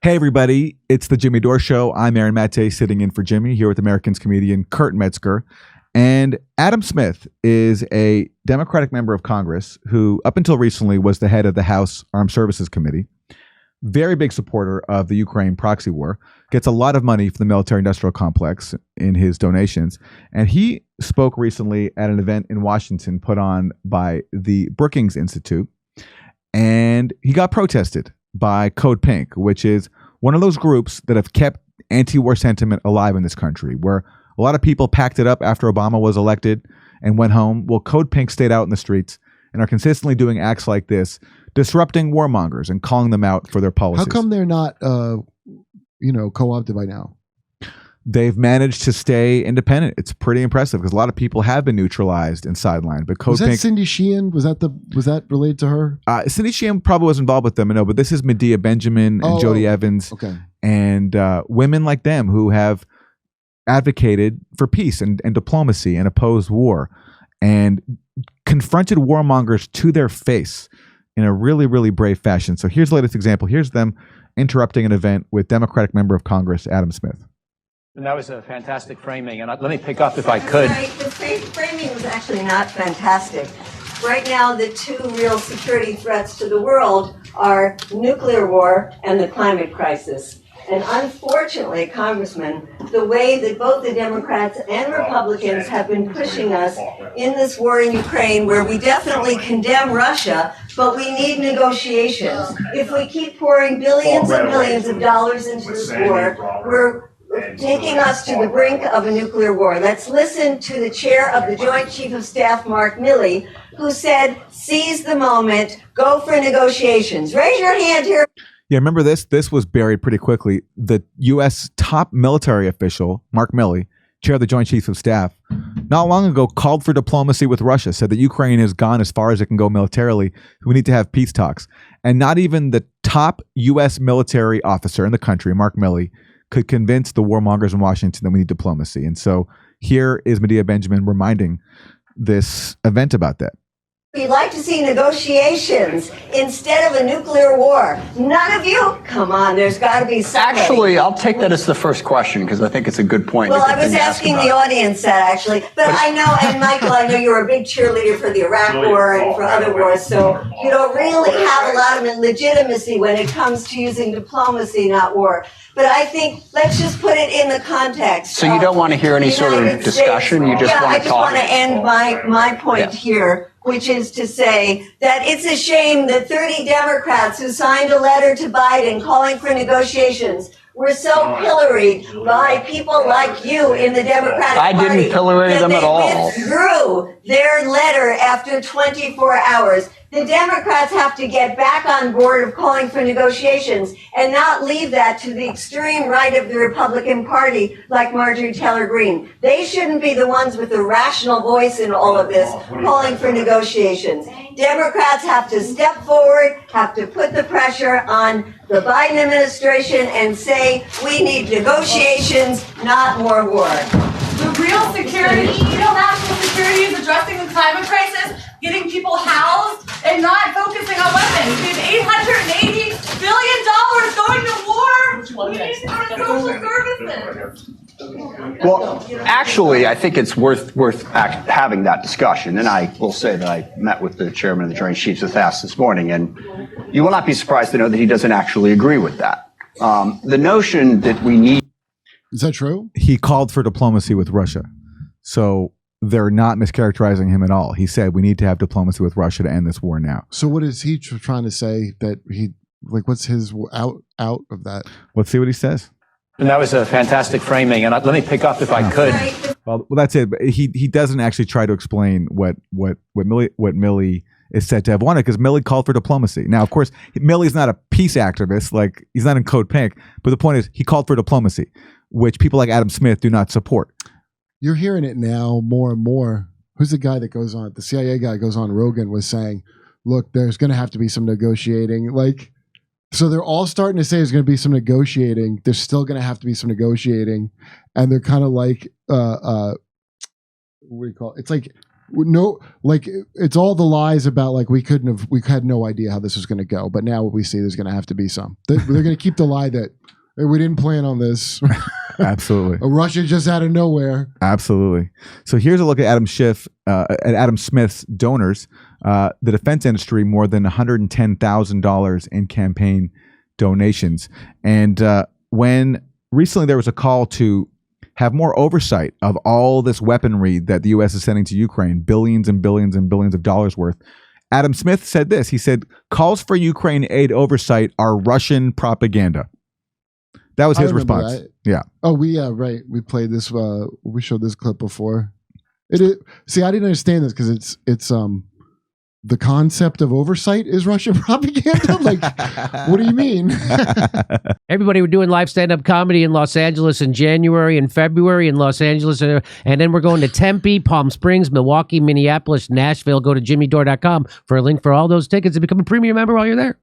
Hey, everybody. It's the Jimmy Dore Show. I'm Aaron Maté, sitting in for Jimmy, here with Americans comedian Kurt Metzger. And Adam Smith is a Democratic member of Congress who, up until recently, was the head of the House Armed Services Committee. Very big supporter of the Ukraine proxy war. Gets a lot of money from the military-industrial complex in his donations. And he spoke recently at an event in Washington put on by the Brookings Institution. And he got protested by Code Pink, which is one of those groups that have kept anti-war sentiment alive in this country, where a lot of people packed it up after Obama was elected and went home. Well, Code Pink stayed out in the streets and are consistently doing acts like this, disrupting warmongers and calling them out for their policies. How come they're not, co-opted by now? They've managed to stay independent. It's pretty impressive because a lot of people have been neutralized and sidelined. But Code was that Pink, Cindy Sheehan? Was that related to her? Cindy Sheehan probably was involved with them. I know, but this is Medea Benjamin and Jody Evans, and women like them who have advocated for peace and diplomacy and opposed war and confronted warmongers to their face in a really, really brave fashion. So here's the latest example. Here's them interrupting an event with Democratic member of Congress Adam Smith. And that was a fantastic framing. And let me pick up if I could. Right. The framing was actually not fantastic. Right now, the two real security threats to the world are nuclear war and the climate crisis. And unfortunately, Congressman, the way that both the Democrats and Republicans have been pushing us in this war in Ukraine, where we definitely condemn Russia, but we need negotiations. If we keep pouring billions and billions of dollars into this war, we're taking us to the brink of a nuclear war. Let's listen to the chair of the Joint Chief of Staff, Mark Milley, who said, seize the moment, go for negotiations. Raise your hand here. Yeah, remember this? This was buried pretty quickly. The U.S. top military official, Mark Milley, chair of the Joint Chiefs of Staff, not long ago called for diplomacy with Russia, said that Ukraine has gone as far as it can go militarily. We need to have peace talks. And not even the top U.S. military officer in the country, Mark Milley, could convince the warmongers in Washington that we need diplomacy. And so here is Medea Benjamin reminding this event about that. We'd like to see negotiations instead of a nuclear war. None of you? Come on, there's got to be somebody. Actually, I'll take that as the first question because I think it's a good point. Well, I was asking the audience that, actually. But I know, and Michael, I know you're a big cheerleader for the Iraq War and for other wars, so you don't really have a lot of legitimacy when it comes to using diplomacy, not war. But I think let's just put it in the context. So you don't want to hear any sort of discussion? You just want to talk? I just want to end my point here, which is to say that it's a shame that 30 Democrats who signed a letter to Biden calling for negotiations were so pilloried by people like you in the Democratic Party. I didn't pillory them at all. They withdrew their letter after 24 hours. The Democrats have to get back on board of calling for negotiations and not leave that to the extreme right of the Republican Party like Marjorie Taylor Greene. They shouldn't be the ones with the rational voice in all of this calling for negotiations. Democrats have to step forward, have to put the pressure on the Biden administration and say we need negotiations, not more war. The real security, national security is addressing the climate crisis, getting people housed, and not focusing on weapons. We have $880 billion going to war. We need more social services. Well, actually, I think it's worth having that discussion. And I will say that I met with the chairman of the Joint Chiefs of Staff this morning, and you will not be surprised to know that he doesn't actually agree with that. The notion that we need. Is that true? He called for diplomacy with Russia. So they're not mischaracterizing him at all. He said we need to have diplomacy with Russia to end this war now. So what is he trying to say that what's his out of that? Let's see what he says. And that was a fantastic framing. And let me pick up if I could. Well, that's it. But he doesn't actually try to explain what Milley is said to have wanted, because Milley called for diplomacy. Now, of course, Milley's not a peace activist. Like, he's not in Code Pink. But the point is, he called for diplomacy, which people like Adam Smith do not support. You're hearing it now more and more. Who's the guy that goes on? The CIA guy goes on Rogan was saying, look, there's going to have to be some negotiating. So they're all starting to say there's going to be some negotiating. There's still going to have to be some negotiating. And they're kind of like, what do you call it? It's like no, like it's all the lies about like we had no idea how this was going to go, but now what we see, there's going to have to be some. They're going to keep the lie that hey, we didn't plan on this. Absolutely. Russia just out of nowhere. Absolutely. So here's a look at Adam Smith's donors. The defense industry, more than $110,000 in campaign donations. And when recently there was a call to have more oversight of all this weaponry that the U.S. is sending to Ukraine, billions and billions and billions of dollars worth, Adam Smith said this. He said, calls for Ukraine aid oversight are Russian propaganda. That was his response. That. Yeah. Oh, right. We played this. We showed this clip before. See, I didn't understand this because it's the concept of oversight is Russian propaganda. Like, what do you mean? Everybody, we're doing live stand-up comedy in Los Angeles in January and February in Los Angeles. And then we're going to Tempe, Palm Springs, Milwaukee, Minneapolis, Nashville. Go to jimmydore.com for a link for all those tickets and become a premium member while you're there.